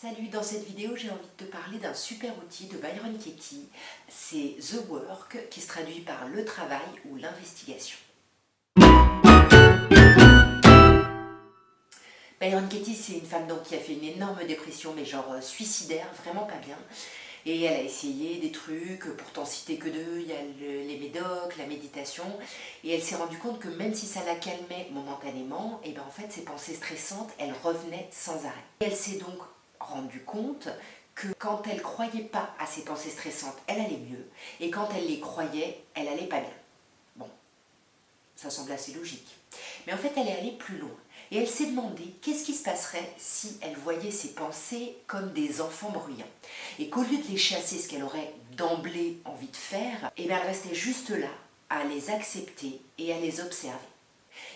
Salut, dans cette vidéo j'ai envie de te parler d'un super outil de Byron Katie, c'est The Work qui se traduit par le travail ou l'investigation. Byron Katie, c'est une femme donc qui a fait une énorme dépression mais genre suicidaire, vraiment pas bien. Et elle a essayé des trucs, pour t'en citer que deux, il y a les médocs, la méditation. Et elle s'est rendue compte que même si ça la calmait momentanément, et ben en fait ses pensées stressantes, elles revenaient sans arrêt. Et elle s'est donc rendue compte que quand elle croyait pas à ses pensées stressantes, elle allait mieux. Et quand elle les croyait, elle allait pas bien. Bon, ça semble assez logique. Mais en fait, elle est allée plus loin. Et elle s'est demandé qu'est-ce qui se passerait si elle voyait ses pensées comme des enfants bruyants. Et qu'au lieu de les chasser, ce qu'elle aurait d'emblée envie de faire, et bien elle restait juste là, à les accepter et à les observer.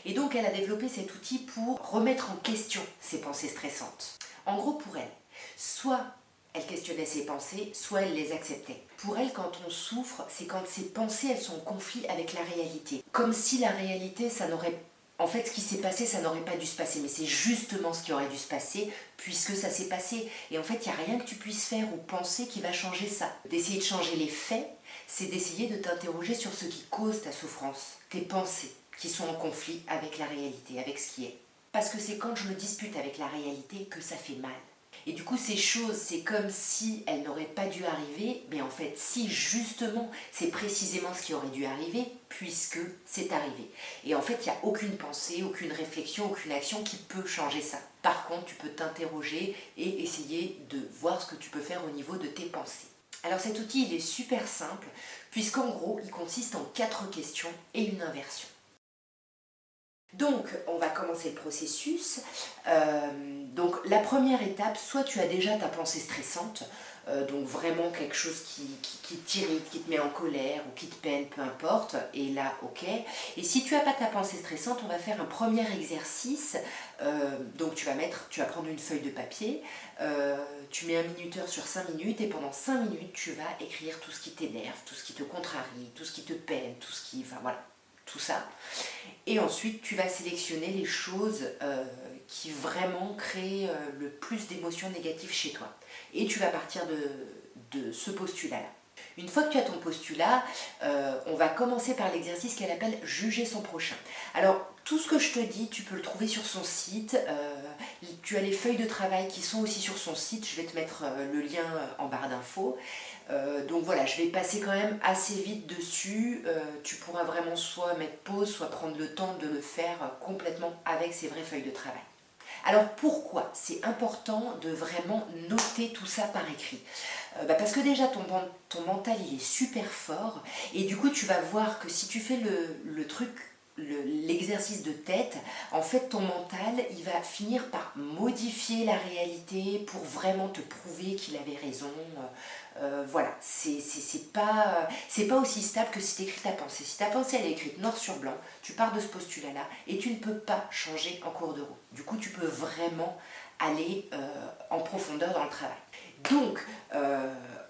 Et donc elle a développé cet outil pour remettre en question ses pensées stressantes. En gros, pour elle, soit elle questionnait ses pensées, soit elle les acceptait. Pour elle, quand on souffre, c'est quand ses pensées, elles sont en conflit avec la réalité. Comme si la réalité, ça n'aurait... En fait, ce qui s'est passé, ça n'aurait pas dû se passer, mais c'est justement ce qui aurait dû se passer, puisque ça s'est passé. Et en fait, il n'y a rien que tu puisses faire ou penser qui va changer ça. D'essayer de changer les faits, c'est d'essayer de t'interroger sur ce qui cause ta souffrance, tes pensées, qui sont en conflit avec la réalité, avec ce qui est. Parce que c'est quand je me dispute avec la réalité que ça fait mal. Et du coup, ces choses, c'est comme si elles n'auraient pas dû arriver, mais en fait, si justement, c'est précisément ce qui aurait dû arriver, puisque c'est arrivé. Et en fait, il n'y a aucune pensée, aucune réflexion, aucune action qui peut changer ça. Par contre, tu peux t'interroger et essayer de voir ce que tu peux faire au niveau de tes pensées. Alors cet outil, il est super simple, puisqu'en gros, il consiste en 4 questions et une inversion. Donc, on va commencer le processus. Donc, la première étape, soit tu as déjà ta pensée stressante, donc vraiment quelque chose qui t'irrite, qui te met en colère ou qui te peine, peu importe, et là, ok. Et si tu n'as pas ta pensée stressante, on va faire un premier exercice. Donc, tu vas prendre une feuille de papier, tu mets un minuteur sur 5 minutes, et pendant 5 minutes, tu vas écrire tout ce qui t'énerve, tout ce qui te contrarie, tout ce qui te peine, tout ce qui... Enfin, voilà. Tout ça. Et ensuite, tu vas sélectionner les choses qui vraiment créent le plus d'émotions négatives chez toi. Et tu vas partir de ce postulat-là. Une fois que tu as ton postulat, on va commencer par l'exercice qu'elle appelle « Juger son prochain ». Alors, tout ce que je te dis, tu peux le trouver sur son site. Tu as les feuilles de travail qui sont aussi sur son site. Je vais te mettre le lien en barre d'infos. Donc voilà, je vais passer quand même assez vite dessus. Tu pourras vraiment soit mettre pause, soit prendre le temps de le faire complètement avec ces vraies feuilles de travail. Alors pourquoi c'est important de vraiment noter tout ça par écrit? Parce que déjà ton mental il est super fort et du coup tu vas voir que si tu fais le truc, l'exercice de tête, en fait ton mental il va finir par modifier la réalité pour vraiment te prouver qu'il avait raison. Voilà, c'est pas aussi stable que si tu écris ta pensée. Si ta pensée elle est écrite noir sur blanc, tu pars de ce postulat-là et tu ne peux pas changer en cours de route. Du coup, tu peux vraiment aller en profondeur dans le travail. Donc,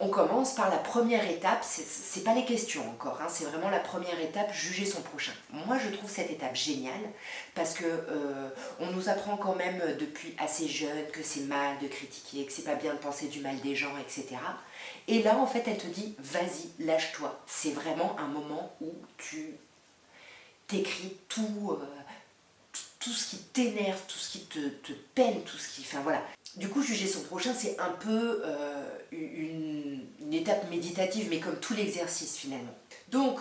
on commence par la première étape, c'est pas les questions encore, hein, c'est vraiment la première étape, juger son prochain. Moi je trouve cette étape géniale parce que on nous apprend quand même depuis assez jeune que c'est mal de critiquer, que c'est pas bien de penser du mal des gens, etc. Et là en fait elle te dit vas-y, lâche-toi, c'est vraiment un moment où tu t'écris tout, tout ce qui t'énerve, tout ce qui te peine, tout ce qui... Enfin voilà. Du coup, juger son prochain, c'est un peu une étape méditative, mais comme tout l'exercice finalement. Donc,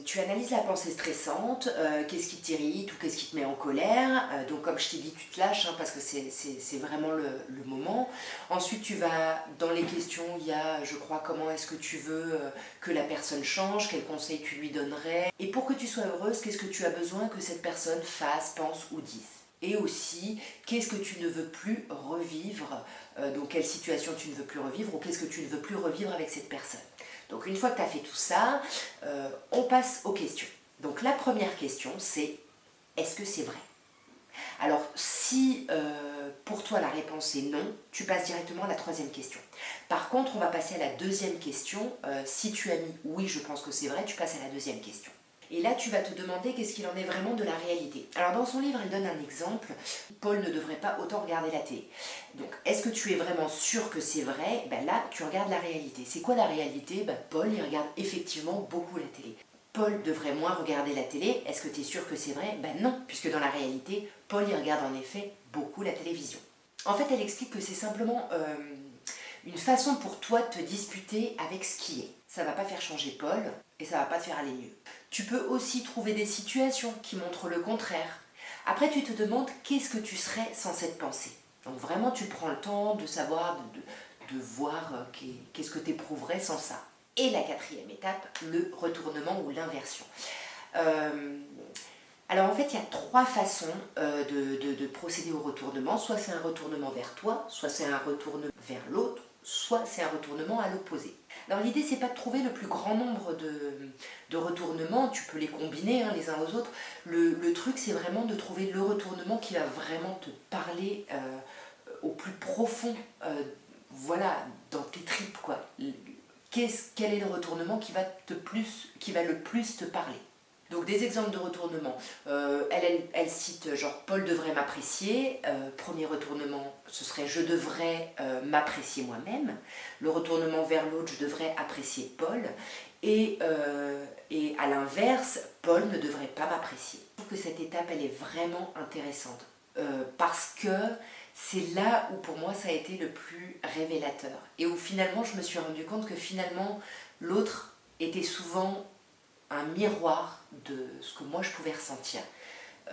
tu analyses la pensée stressante, qu'est-ce qui t'irrite ou qu'est-ce qui te met en colère. Donc, comme je t'ai dit, tu te lâches hein, parce que c'est vraiment le moment. Ensuite, tu vas, dans les questions, il y a, je crois, comment est-ce que tu veux que la personne change, quels conseils tu lui donnerais. Et pour que tu sois heureuse, qu'est-ce que tu as besoin que cette personne fasse, pense ou dise. Et aussi, qu'est-ce que tu ne veux plus revivre, donc quelle situation tu ne veux plus revivre ou qu'est-ce que tu ne veux plus revivre avec cette personne. Donc une fois que tu as fait tout ça, on passe aux questions. Donc la première question c'est, est-ce que c'est vrai? Alors si pour toi la réponse est non, tu passes directement à la troisième question. Par contre, on va passer à la deuxième question. Si tu as mis oui, je pense que c'est vrai, tu passes à la deuxième question. Et là, tu vas te demander qu'est-ce qu'il en est vraiment de la réalité. Alors dans son livre, elle donne un exemple. Paul ne devrait pas autant regarder la télé. Donc, est-ce que tu es vraiment sûr que c'est vrai? Ben là, tu regardes la réalité. C'est quoi la réalité? Ben, Paul, il regarde effectivement beaucoup la télé. Paul devrait moins regarder la télé. Est-ce que tu es sûr que c'est vrai? Ben non, puisque dans la réalité, Paul, il regarde en effet beaucoup la télévision. En fait, elle explique que c'est simplement une façon pour toi de te disputer avec ce qui est. Ça va pas faire changer Paul et ça va pas te faire aller mieux. Tu peux aussi trouver des situations qui montrent le contraire. Après, tu te demandes qu'est-ce que tu serais sans cette pensée. Donc vraiment, tu prends le temps de savoir, de voir qu'est-ce que tu éprouverais sans ça. Et la quatrième étape, le retournement ou l'inversion. Alors en fait, il y a trois façons de procéder au retournement. Soit c'est un retournement vers toi, soit c'est un retournement vers l'autre, soit c'est un retournement à l'opposé. Alors l'idée, c'est pas de trouver le plus grand nombre de retournements, tu peux les combiner les uns aux autres. Le truc, c'est vraiment de trouver le retournement qui va vraiment te parler au plus profond, voilà, dans tes tripes, quoi. Quel est le retournement qui va le plus te parler? Donc des exemples de retournement. Elle cite genre Paul devrait m'apprécier. Premier retournement, ce serait je devrais m'apprécier moi-même. Le retournement vers l'autre, je devrais apprécier Paul. Et à l'inverse, Paul ne devrait pas m'apprécier. Je trouve que cette étape, elle est vraiment intéressante. Parce que c'est là où pour moi ça a été le plus révélateur. Et où finalement je me suis rendu compte que finalement l'autre était souvent un miroir de ce que moi je pouvais ressentir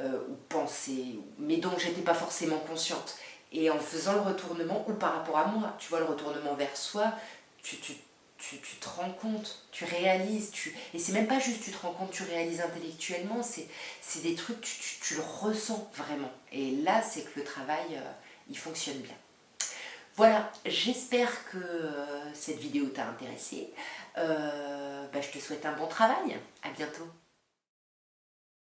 ou penser, mais dont j'étais pas forcément consciente. Et en faisant le retournement, ou par rapport à moi, tu vois, le retournement vers soi, tu te rends compte, tu réalises, et c'est même pas juste tu te rends compte, tu réalises intellectuellement, c'est des trucs, tu le ressens vraiment. Et là, c'est que le travail, il fonctionne bien. Voilà, j'espère que cette vidéo t'a intéressé. Je te souhaite un bon travail. À bientôt.